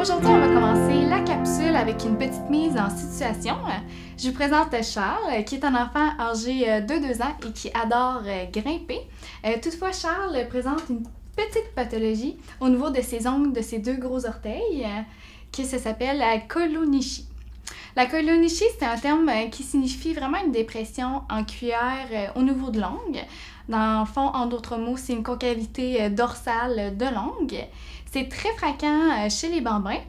Aujourd'hui, on va commencer la capsule avec une petite mise en situation. Je vous présente Charles, qui est un enfant âgé de 2 ans et qui adore grimper. Toutefois, Charles présente une petite pathologie au niveau de ses ongles, de ses 2 gros orteils, qui s'appelle la kolonichie. La kolonichie, c'est un terme qui signifie vraiment une dépression en cuillère au niveau de l'ongle. Dans le fond, en d'autres mots, c'est une concavité dorsale de l'ongle. C'est très fréquent chez les bambins,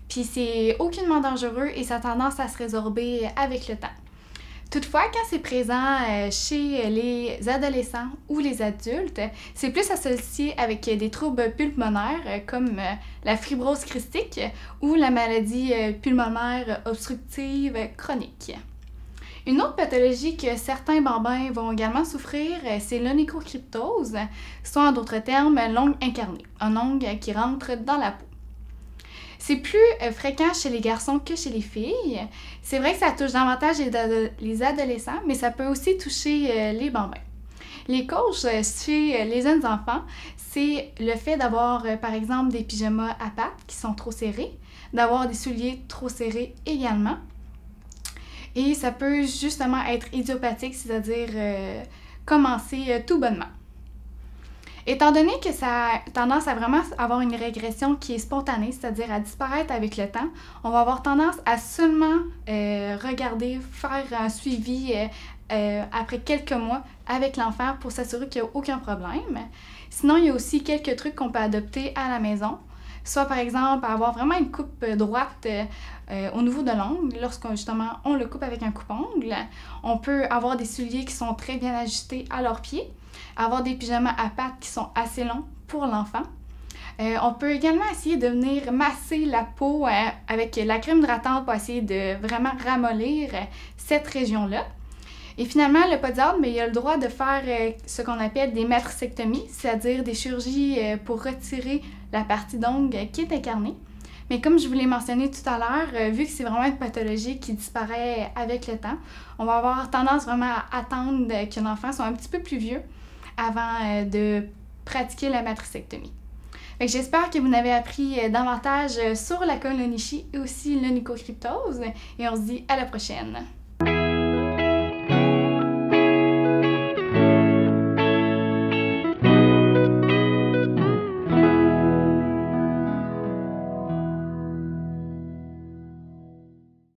puis c'est aucunement dangereux et ça a tendance à se résorber avec le temps. Toutefois, quand c'est présent chez les adolescents ou les adultes, c'est plus associé avec des troubles pulmonaires comme la fibrose cystique ou la maladie pulmonaire obstructive chronique. Une autre pathologie que certains bambins vont également souffrir, c'est l'onychocryptose, soit en d'autres termes l'ongle incarné, un ongle qui rentre dans la peau. C'est plus fréquent chez les garçons que chez les filles. C'est vrai que ça touche davantage les adolescents, mais ça peut aussi toucher les bambins. Les causes chez les jeunes enfants, c'est le fait d'avoir par exemple des pyjamas à pattes qui sont trop serrés, d'avoir des souliers trop serrés également. Et ça peut justement être idiopathique, c'est-à-dire commencer tout bonnement. Étant donné que ça a tendance à vraiment avoir une régression qui est spontanée, c'est-à-dire à disparaître avec le temps, on va avoir tendance à seulement regarder, faire un suivi après quelques mois avec l'enfant pour s'assurer qu'il n'y a aucun problème. Sinon, il y a aussi quelques trucs qu'on peut adopter à la maison. Soit par exemple avoir vraiment une coupe droite au niveau de l'ongle, lorsqu'on justement on le coupe avec un coupe-ongle. On peut avoir des souliers qui sont très bien ajustés à leurs pieds, avoir des pyjamas à pattes qui sont assez longs pour l'enfant. On peut également essayer de venir masser la peau avec la crème hydratante pour essayer de vraiment ramollir cette région-là. Et finalement, le podiatre, il a le droit de faire ce qu'on appelle des matricectomies, c'est-à-dire des chirurgies pour retirer la partie d'ongle qui est incarnée. Mais comme je vous l'ai mentionné tout à l'heure, vu que c'est vraiment une pathologie qui disparaît avec le temps, on va avoir tendance vraiment à attendre que l'enfant soit un petit peu plus vieux avant de pratiquer la matricectomie. J'espère que vous avez appris davantage sur la kolonichie et aussi l'onychocryptose et on se dit à la prochaine!